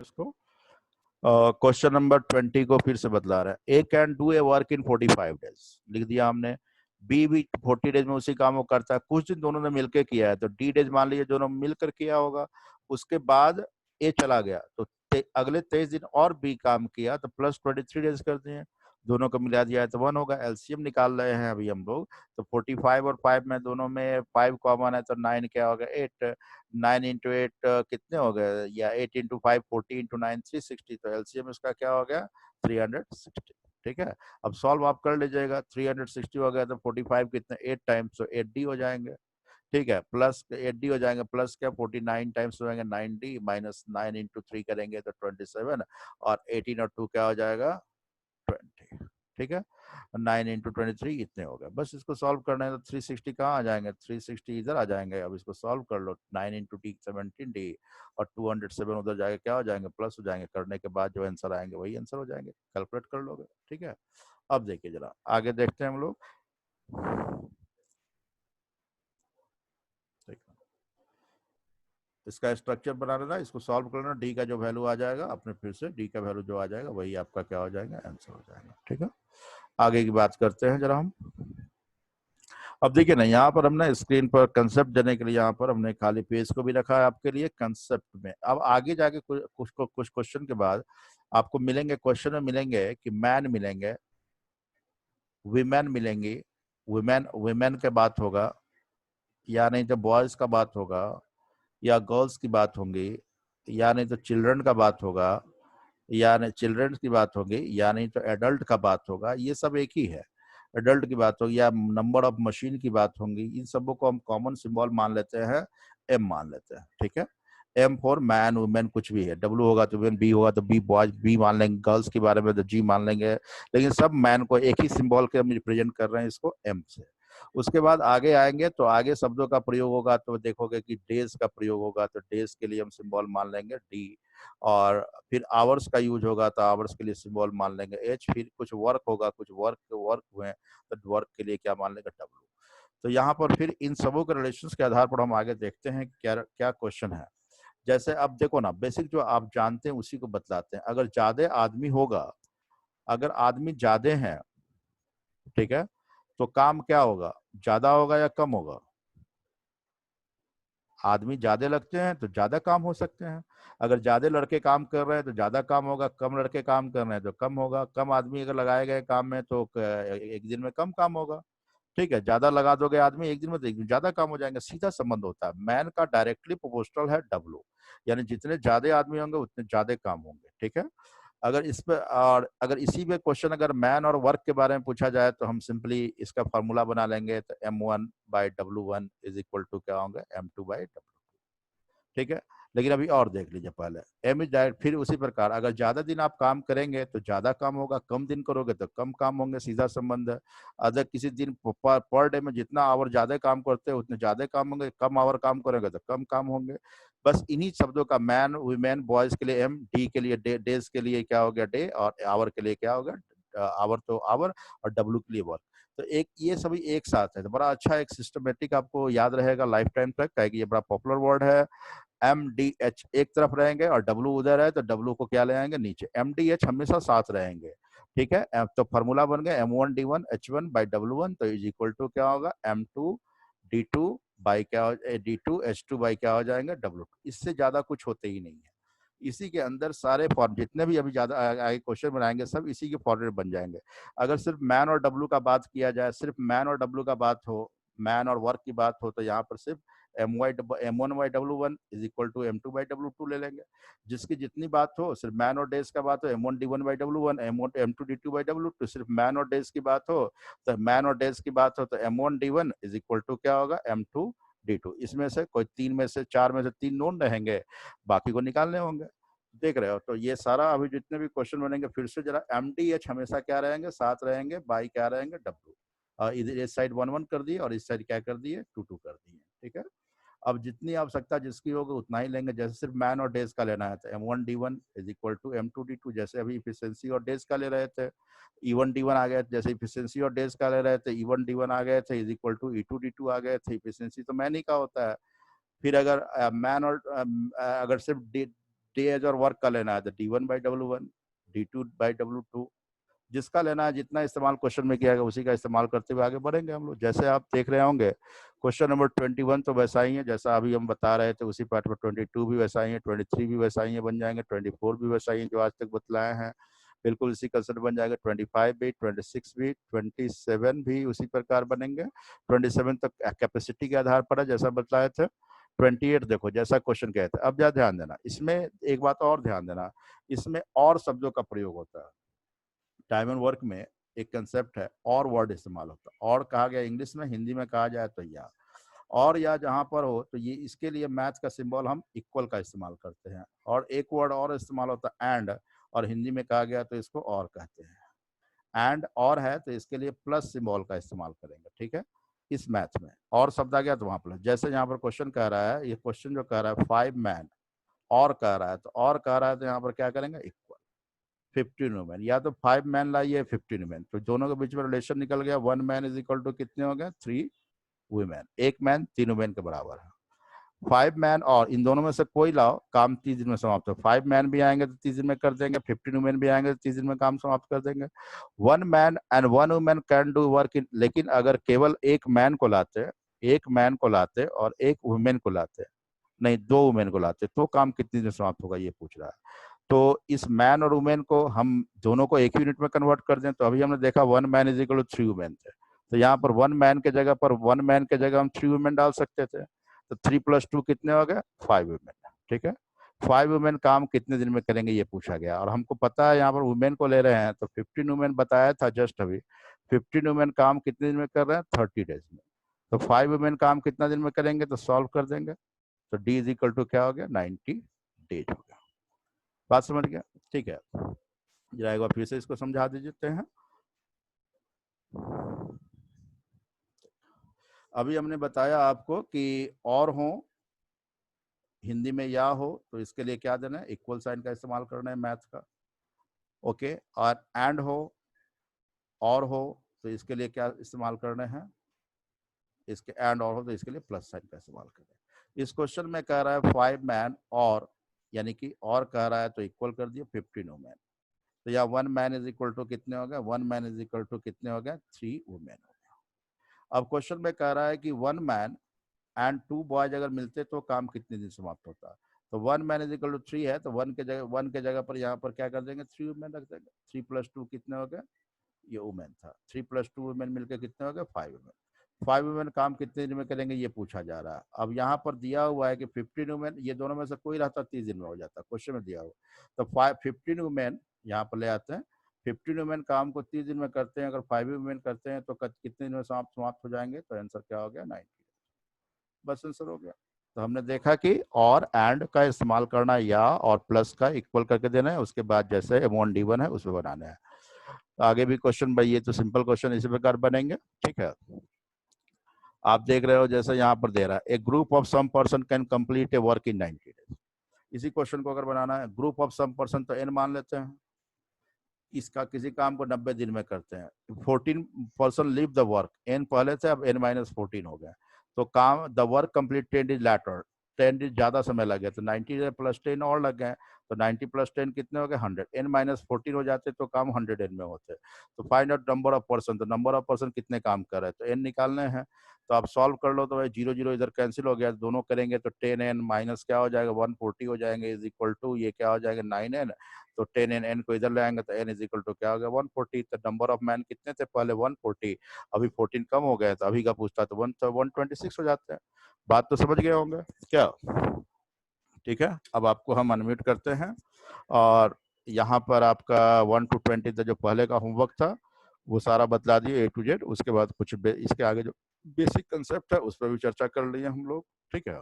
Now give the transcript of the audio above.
इसको question number 20 को फिर से बदला रहा है। A can do a work in 45 days लिख दिया हमने। बी भी 40 डेज में उसी काम को करता है, कुछ दिन दोनों ने मिलकर किया है तो डी डेज मान लीजिए दोनों मिलकर किया होगा। उसके बाद ए चला गया तो अगले 23 दिन और बी काम किया तो प्लस 23 डेज कर दिए, दोनों को मिला दिया तो 1 होगा। एलसीएम निकाल रहे हैं अभी हम लोग, तो 45 और 5 में दोनों में 5 कॉमन है तो 9 क्या होगा 8। 9 इंटू 8 कितने हो गए, या 8 इंटू 5 40 इंटू 9 360, तो एलसीएम इसका क्या हो गया 360। ठीक है, अब सॉल्व आप कर लीजिएगा। 360 हो गया तो 45 कितने 8 टाइम्स तो 8D हो जाएंगे। ठीक है, प्लस 8D हो जाएंगे, प्लस क्या 49 टाइम्स हो जाएंगे 9D, माइनस 9 इंटू 3 करेंगे तो 27, और 18 और 2 क्या हो जाएगा 20। ठीक है, 9 इंटू 23 इतने हो गए। बस इसको सॉल्व करना है तो 360 कहाँ आ जाएंगे, 360 इधर आ जाएंगे। अब इसको सॉल्व कर लो, 9 इंटू डी 17D और 207 उधर जाएगा, क्या हो जाएंगे प्लस हो जाएंगे। करने के बाद जो आंसर आएंगे वही आंसर हो जाएंगे, कैलकुलेट कर लोगे। ठीक है, अब देखिए जरा आगे देखते हैं हम लोग। इसका स्ट्रक्चर बना लेना, इसको सॉल्व करना, डी का जो वैल्यू आ जाएगा अपने फिर से डी का वैल्यू जो आ जाएगा वही आपका क्या हो जाएगा आंसर हो जाएगा। ठीक है, आगे की बात करते हैं जरा हम। अब देखिए ना, यहाँ पर हमने स्क्रीन पर कंसेप्ट देने के लिए यहाँ पर हमने खाली पेज को भी रखा है आपके लिए कंसेप्ट में। अब आगे जाके कुछ क्वेश्चन के बाद आपको मिलेंगे, क्वेश्चन में मिलेंगे कि मैन मिलेंगे, वीमेन मिलेंगी, वुमेन वुमेन के बात होगा, या नहीं तो बॉयज का बात होगा, या गर्ल्स की बात होंगी, या नहीं तो चिल्ड्रन का बात होगा, या नहीं चिल्ड्रन की बात होगी, या नहीं तो एडल्ट का बात होगा। ये सब एक ही है, एडल्ट की बात होगी या नंबर ऑफ मशीन की बात होंगी। इन सबों को हम कॉमन सिंबल मान लेते हैं, एम मान लेते हैं। ठीक है, एम फॉर मैन वुमेन कुछ भी है, डब्ल्यू होगा तो वुमेन, बी होगा तो बी बॉयज बी मान लेंगे, गर्ल्स के बारे में तो जी मान लेंगे, लेकिन सब मैन को एक ही सिंबल के हम रिप्रेजेंट कर रहे हैं इसको एम से। उसके बाद आगे आएंगे तो आगे शब्दों का प्रयोग होगा तो देखोगे कि डेज का प्रयोग होगा तो डेज के लिए हम सिंबल मान लेंगे डी, और फिर आवर्स का यूज होगा तो आवर्स के लिए सिंबल मान लेंगे एच। फिर कुछ वर्क होगा, कुछ वर्क हुए तो वर्क के लिए क्या मान लेंगे डब्ल्यू। तो यहाँ पर फिर इन सबों के रिलेशंस के आधार पर हम आगे देखते हैं क्या क्या क्वेश्चन है। जैसे अब देखो ना, बेसिक जो आप जानते हैं उसी को बतलाते हैं। अगर ज्यादा आदमी होगा, अगर आदमी ज्यादा है, ठीक है, तो काम क्या होगा, ज्यादा होगा या कम होगा। आदमी ज्यादा लगते हैं तो ज्यादा काम हो सकते हैं। अगर ज्यादा लड़के काम कर रहे हैं तो ज्यादा काम होगा, कम लड़के काम कर रहे हैं तो कम होगा। कम आदमी अगर लगाए गए काम में तो एक दिन में कम काम होगा। ठीक है, ज्यादा लगा दोगे आदमी एक दिन में तो एक दिन ज्यादा काम हो जाएंगे, सीधा संबंध होता है। मैन का डायरेक्टली प्रोपोर्शनल है डब्ल्यू, यानी जितने ज्यादा आदमी होंगे उतने ज्यादा काम होंगे। ठीक है, अगर इस पे और अगर इसी पे क्वेश्चन अगर मैन और वर्क के बारे में पूछा जाए तो हम सिंपली इसका फॉर्मूला बना लेंगे, तो M1/W1 इज इक्वल टू क्या होंगे M2/W2। ठीक है, लेकिन अभी और देख लीजिए पहले, एम इज डायरेक्ट। फिर उसी प्रकार अगर ज्यादा दिन आप काम करेंगे तो ज्यादा काम होगा, कम दिन करोगे तो कम काम होंगे, सीधा संबंध है। अगर किसी दिन पर डे में जितना आवर ज्यादा काम करते हैं उतने ज्यादा काम होंगे, कम आवर काम करेंगे तो कम काम होंगे। बस इन्हीं शब्दों का मैन वुमेन बॉयज के लिए एम, डी के लिए डे, डेज के लिए क्या हो गया डे, और आवर के लिए क्या होगा आवर तो आवर, और डब्ल्यू के लिए वर्क। तो एक ये सभी एक साथ है तो बड़ा अच्छा एक सिस्टमेटिक आपको याद रहेगा लाइफ टाइम तक, क्योंकि ये बड़ा पॉपुलर वर्ड है। एम डी एच एक तरफ रहेंगे और डब्ल्यू उधर है तो डब्ल्यू को क्या ले आएंगे नीचे, एम डी एच हमेशा साथ रहेंगे। ठीक है, तो फॉर्मूला बन गया M1D1H1/W1 तो इज इक्वल टू क्या होगा M2D2 बाई क्या D2H2 बाई क्या हो जाएंगे W2। इससे ज्यादा कुछ होते ही नहीं है। इसी के अंदर सारे फॉर्म जितने भी अभी ज्यादा आगे क्वेश्चन बनाएंगे सब इसी के फॉर्मेट बन जाएंगे। अगर सिर्फ मैन और डब्ल्यू का बात किया जाए, सिर्फ मैन और डब्ल्यू का बात हो, मैन और वर्क की बात हो, तो यहाँ पर सिर्फ M1/W1 is equal to M2/W2 ले लेंगे। जिसकी जितनी बात हो, सिर्फ मैन और डेज का बात हो M1D1/W1, M2D2/W2। सिर्फ मैन और डेज की बात हो तो मैन और डेज की बात हो तो M1D1 इज इक्वल टू क्या होगा M2D2। इसमें से कोई तीन में से चार में से तीन नोन रहेंगे, बाकी को निकालने होंगे। देख रहे हो, तो ये सारा अभी जितने भी क्वेश्चन बनेंगे फिर से जरा, MDH हमेशा क्या रहेंगे साथ रहेंगे, बाई क्या रहेंगे डब्ल्यू। इधर इस साइड 1 1 कर दिए और इस साइड क्या कर दिए 2 2 कर दिए। ठीक है, अब जितनी आवश्यकता जिसकी होगी उतना ही लेंगे। जैसे सिर्फ मैन और डेज का लेना है तो M1D1 is equal to M2D2, जैसे अभी इफिशियंसी और डेज का ले रहे थे E1D1 आ गए, जैसे इफिशियंसी और डेज का ले रहे थे E1D1 आ गए थे इज इक्वल टू E2D2 आ गए थे। इफिशियंसी तो मैन ही का होता है। फिर अगर मैन और अगर सिर्फ डेज और वर्क का लेना है तो D1/W1, D2/W2, जिसका लेना है जितना इस्तेमाल क्वेश्चन में किया गया उसी का इस्तेमाल करते हुए आगे बढ़ेंगे हम लोग। जैसे आप देख रहे होंगे क्वेश्चन नंबर 21 तो वैसा ही है जैसा अभी हम बता रहे थे, उसी पार्ट में 22 भी वैसा ही है, 23 भी वैसा ही है बन जाएंगे, 24 भी वैसा ही है जो आज तक बतलाए हैं, बिल्कुल इसी कंसेप्ट बन जाएगा। 25 भी, 26 भी, 27 भी उसी प्रकार बनेंगे। 27 तक कैपेसिटी के आधार पर है जैसा बतलाए थे। 28 देखो जैसा क्वेश्चन कहे थे। अब ज्यादा ध्यान देना, इसमें एक बात और ध्यान देना, इसमें और शब्दों का प्रयोग होता है। टाइम एंड वर्क में एक कंसेप्ट है और वर्ड इस्तेमाल होता है। और कहा गया इंग्लिश में, हिंदी में कहा जाए तो या, और या जहां पर हो तो ये इसके लिए मैथ का सिंबल हम इक्वल का इस्तेमाल करते हैं। और एक वर्ड और इस्तेमाल होता है एंड, और हिंदी में कहा गया तो इसको और कहते हैं। एंड और है तो इसके लिए प्लस सिंबल का इस्तेमाल करेंगे, ठीक है। इस मैथ में और शब्द आ गया तो वहां प्लस। जैसे यहाँ पर क्वेश्चन कह रहा है, ये क्वेश्चन जो कह रहा है 5 मैन और कह रहा है, तो और कह रहा है तो यहाँ पर क्या करेंगे, इक्वल 15 वुमेन, या तो 5 मैन लाइए 15 वुमेन, तो दोनों के बीच में रिलेशन निकल गया। 1 मैन इज इक्वल टू कितने हो गए, 3 वुमेन। एक मैन 3 वुमेन के बराबर है। 5 मैन और इन दोनों में से कोई लाओ, काम 30 दिन में समाप्त हो। 5 मैन भी आएंगे तो 30 दिन में कर देंगे, 15 वुमेन भी आएंगे तो 30 दिन में काम समाप्त कर देंगे। 1 man and 1 women can do work in, लेकिन अगर केवल एक मैन को लाते, एक मैन को लाते और एक वुमेन को लाते, नहीं 2 वुमेन को लाते, तो काम कितनी दिन में समाप्त होगा ये पूछ रहा है। तो इस मैन और वुमेन को हम दोनों को एक यूनिट में कन्वर्ट कर दें, तो अभी हमने देखा 1 man is equal to 3 women थे, तो यहाँ पर 1 मैन के जगह पर 1 मैन के जगह हम 3 वुमेन डाल सकते थे, तो 3 + 2 कितने हो गए, 5 वुमेन, ठीक है। 5 वुमेन काम कितने दिन में करेंगे ये पूछा गया, और हमको पता है यहाँ पर वुमेन को ले रहे हैं, तो 15 वुमेन बताया था जस्ट अभी। 15 वुमेन काम कितने दिन में कर रहे हैं, 30 डेज में। तो 5 वुमेन काम कितना दिन में करेंगे, तो सॉल्व कर देंगे, तो D इज इक्वल टू क्या हो गया, 90 डेज हो गया। बात समझ गया, ठीक है। जरा एक बार फिर से इसको समझा देते हैं। अभी हमने बताया आपको कि और हो हिंदी में या हो तो इसके लिए क्या देना है, इक्वल साइन का इस्तेमाल करना है मैथ का, ओके। और एंड हो और हो तो इसके लिए क्या इस्तेमाल करना है, इसके एंड और हो तो इसके लिए प्लस साइन का इस्तेमाल करें। इस क्वेश्चन में कह रहा है 5 मैन और, यानी कि और कह रहा है तो इक्वल कर दिया 15 वुमेन, तो या 1 मैन इज इक्वल टू कितने हो गए, 1 मैन इज इक्वल टू कितने हो गए, 3 वुमेन हो गया। अब क्वेश्चन में कह रहा है कि 1 मैन एंड 2 बॉयज अगर मिलते तो काम कितने दिन समाप्त होता, तो 1 मैन इज इक्वल टू 3 है, तो 1 के जगह पर यहाँ पर क्या कर देंगे, 3 वुमेन रख देंगे। 3 + 2 कितने हो गए, ये वुमेन था, 3 + 2 वुमेन मिलकर कितने हो गए, 5 वुमेन। 5 वुमेन काम कितने दिन में करेंगे ये पूछा जा रहा है। अब यहाँ पर दिया हुआ है कि 15 वुमेन, ये दोनों में से कोई रहता 30 दिन में हो जाता, क्वेश्चन में दिया हुआ, तो 15 वुमेन यहाँ पर ले आते हैं। 15 वुमेन काम को 30 दिन में करते हैं, अगर 5 वुमेन करते हैं तो कितने दिन में समाप्त हो जाएंगे, तो आंसर क्या हो गया, 90। बस आंसर हो गया। तो हमने देखा कि और एंड का इस्तेमाल करना, या और प्लस का इक्वल करके देना है, उसके बाद जैसे M1 D1 है उसमें बनाना है। तो आगे भी क्वेश्चन भाई, ये तो सिंपल क्वेश्चन इसी प्रकार बनेंगे, ठीक है। आप देख रहे हो जैसे यहाँ पर दे रहा है, a group of some person can complete a work in 90 days. इसी क्वेश्चन को अगर बनाना है, ग्रुप ऑफ सम पर्सन तो n मान लेते हैं, इसका किसी काम को 90 दिन में करते हैं। 14 person leave the work, n पहले थे अब n-14 हो गए, तो काम the work complete 10 days later, 10 days ज्यादा समय लगे, तो 90 + 10 और लग गए, तो 90 + 10 कितने हो गए, 100। n-14 हो जाते तो काम 100 दिन में होते। तो find out number of person, तो नंबर ऑफ पर्सन कितने काम कर रहे हैं, तो n निकालने हैं। तो आप सॉल्व कर लो, तो भाई 0 0 इधर कैंसिल हो गया, दोनों करेंगे तो 10n माइनस क्या हो जाएगा, 140 हो जाएंगे, इज इक्वल टू ये क्या हो जाएगा, 9n। तो 10n, n को इधर ले आएंगे तो n इज इक्वल टू क्या हो गया, 140। तो नंबर ऑफ मैन कितने थे पहले, 140, अभी 14 कम हो गए, तो अभी का पूछता तो 126 हो जाते हैं। बात तो समझ गए होंगे क्या, ठीक है। अब आपको हम अनम्यूट करते हैं, और यहाँ पर आपका 1 to 20 जो पहले का होमवर्क था वो सारा बतला दिए A to Z। उसके बाद कुछ इसके आगे जो बेसिक कंसेप्ट है उस पर भी चर्चा कर लिए हम लोग, ठीक है।